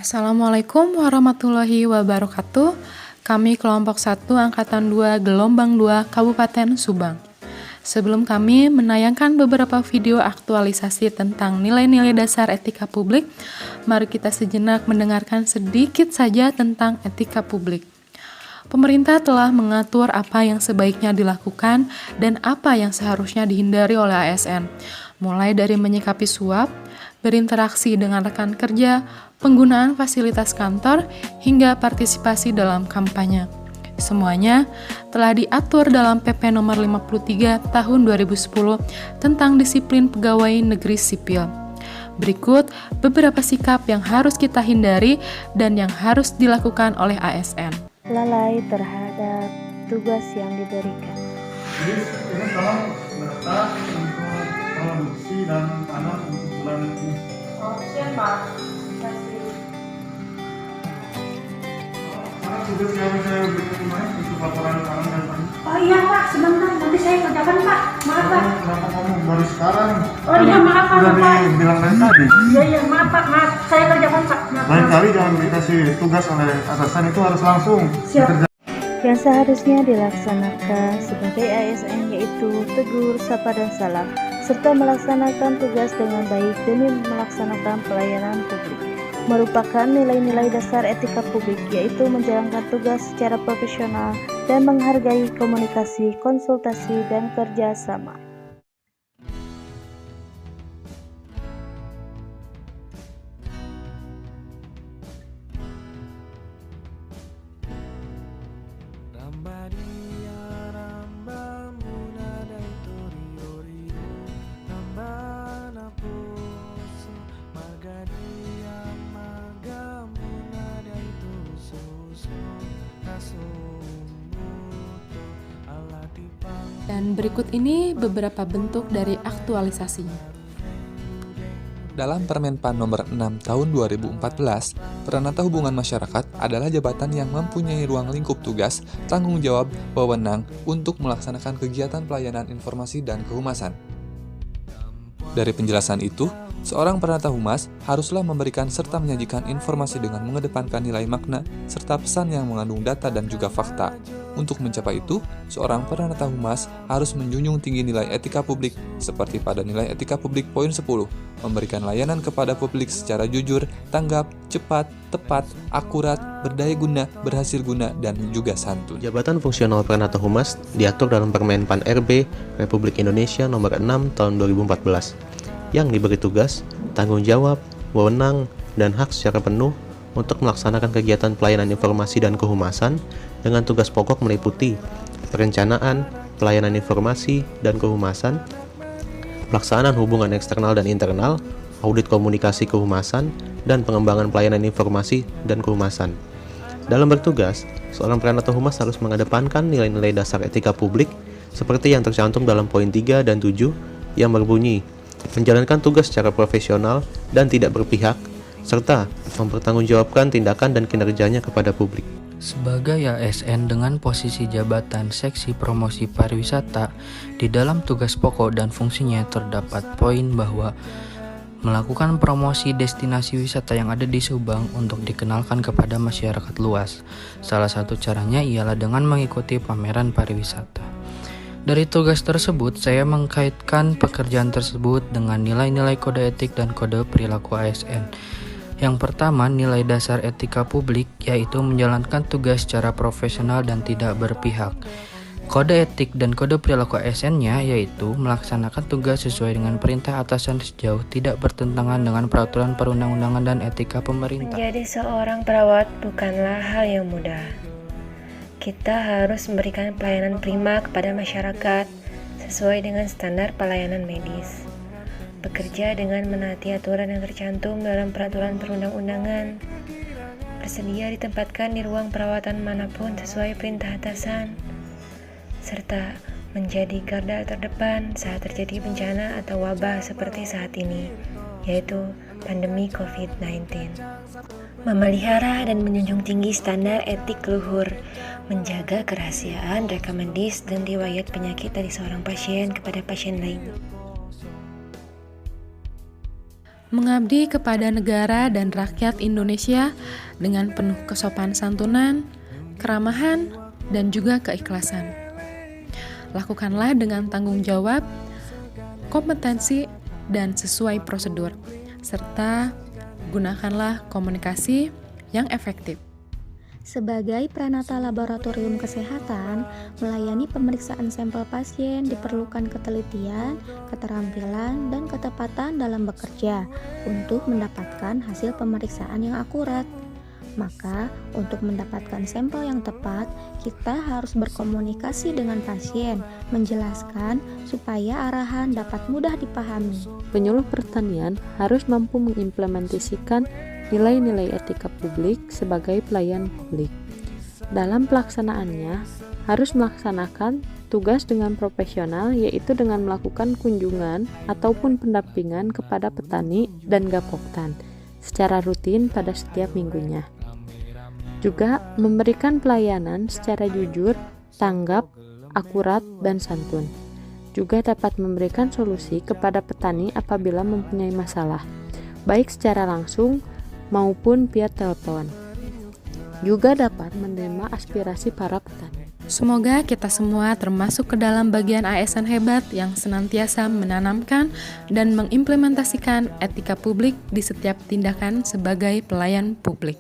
Assalamualaikum warahmatullahi wabarakatuh. Kami kelompok 1 Angkatan 2 Gelombang 2 Kabupaten Subang. Sebelum kami menayangkan beberapa video aktualisasi tentang nilai-nilai dasar etika publik, mari kita sejenak mendengarkan sedikit saja tentang etika publik. Pemerintah telah mengatur apa yang sebaiknya dilakukan dan apa yang seharusnya dihindari oleh ASN, mulai dari menyikapi suap, berinteraksi dengan rekan kerja, penggunaan fasilitas kantor, hingga partisipasi dalam kampanye. Semuanya telah diatur dalam PP Nomor 53 Tahun 2010 tentang disiplin pegawai negeri sipil. Berikut beberapa sikap yang harus kita hindari dan yang harus dilakukan oleh ASN. Lalai terhadap tugas yang diberikan. Jadi ini sekarang data untuk produksi dan tanam untuk bulan ini. Oh, siap Pak. Tugas yang saya berikan kemarin untuk laporan tanam dan panen. Oh iya Pak, sebentar nanti saya kerjakan Pak. Maaf Pak. Kenapa kamu baru sekarang? Oh iya maaf Pak. Sudah dibilang dari tadi. Iya maaf Pak, maaf. Saya kerjakan Pak. Lain kali jangan dikasih tugas oleh atasan, itu harus langsung dikerjakan. Yang seharusnya dilaksanakan sebagai ASN yaitu tegur, sapa dan salam, serta melaksanakan tugas dengan baik demi melaksanakan pelayanan publik. Merupakan nilai-nilai dasar etika publik, yaitu menjalankan tugas secara profesional dan menghargai komunikasi, konsultasi, dan kerja sama. Dan berikut ini beberapa bentuk dari aktualisasinya. Dalam Permenpan Nomor 6 Tahun 2014, Peranata Hubungan Masyarakat adalah jabatan yang mempunyai ruang lingkup tugas, tanggung jawab, wewenang untuk melaksanakan kegiatan pelayanan informasi dan kehumasan. Dari penjelasan itu, seorang peranata humas haruslah memberikan serta menyajikan informasi dengan mengedepankan nilai makna serta pesan yang mengandung data dan juga fakta. Untuk mencapai itu, seorang peranata humas harus menjunjung tinggi nilai etika publik, seperti pada nilai etika publik poin 10, memberikan layanan kepada publik secara jujur, tanggap, cepat, tepat, akurat, berdaya guna, berhasil guna, dan juga santun. Jabatan fungsional peranata humas diatur dalam Permenpan RB Republik Indonesia Nomor 6 Tahun 2014, yang diberi tugas, tanggung jawab, wewenang, dan hak secara penuh untuk melaksanakan kegiatan pelayanan informasi dan kehumasan dengan tugas pokok meliputi perencanaan, pelayanan informasi dan kehumasan, pelaksanaan hubungan eksternal dan internal, audit komunikasi kehumasan, dan pengembangan pelayanan informasi dan kehumasan. Dalam bertugas, seorang peranata humas harus mengedepankan nilai-nilai dasar etika publik seperti yang tercantum dalam poin 3 dan 7 yang berbunyi menjalankan tugas secara profesional dan tidak berpihak, serta mempertanggungjawabkan tindakan dan kinerjanya kepada publik. Sebagai ASN dengan posisi jabatan seksi promosi pariwisata, di dalam tugas pokok dan fungsinya terdapat poin bahwa melakukan promosi destinasi wisata yang ada di Subang untuk dikenalkan kepada masyarakat luas. Salah satu caranya ialah dengan mengikuti pameran pariwisata. Dari tugas tersebut, saya mengkaitkan pekerjaan tersebut dengan nilai-nilai kode etik dan kode perilaku ASN. Yang pertama, nilai dasar etika publik, yaitu menjalankan tugas secara profesional dan tidak berpihak. Kode etik dan kode perilaku ASN-nya yaitu melaksanakan tugas sesuai dengan perintah atasan sejauh tidak bertentangan dengan peraturan perundang-undangan dan etika pemerintah. Menjadi seorang perawat bukanlah hal yang mudah. Kita harus memberikan pelayanan prima kepada masyarakat sesuai dengan standar pelayanan medis. Bekerja dengan menaati aturan yang tercantum dalam peraturan perundang-undangan. Bersedia ditempatkan di ruang perawatan manapun sesuai perintah atasan. Serta menjadi garda terdepan saat terjadi bencana atau wabah seperti saat ini, yaitu pandemi COVID-19. Memelihara dan menjunjung tinggi standar etik luhur, menjaga kerahasiaan rekam medis dan riwayat penyakit dari seorang pasien kepada pasien lain. mengabdi kepada negara dan rakyat Indonesia dengan penuh kesopan santunan, keramahan, dan juga keikhlasan. Lakukanlah dengan tanggung jawab, kompetensi, dan sesuai prosedur, serta gunakanlah komunikasi yang efektif. Sebagai pranata laboratorium kesehatan, melayani pemeriksaan sampel pasien diperlukan ketelitian, keterampilan, dan ketepatan dalam bekerja untuk mendapatkan hasil pemeriksaan yang akurat. Maka, untuk mendapatkan sampel yang tepat, kita harus berkomunikasi dengan pasien, menjelaskan supaya arahan dapat mudah dipahami. Penyuluh pertanian harus mampu mengimplementasikan nilai-nilai etika publik sebagai pelayan publik. Dalam pelaksanaannya, harus melaksanakan tugas dengan profesional, yaitu dengan melakukan kunjungan ataupun pendampingan kepada petani dan gapoktan secara rutin pada setiap minggunya. Juga memberikan pelayanan secara jujur, tanggap, akurat, dan santun. Juga dapat memberikan solusi kepada petani apabila mempunyai masalah, baik secara langsung maupun via telepon. Juga dapat menerima aspirasi para petani. Semoga kita semua termasuk ke dalam bagian ASN hebat yang senantiasa menanamkan dan mengimplementasikan etika publik di setiap tindakan sebagai pelayan publik.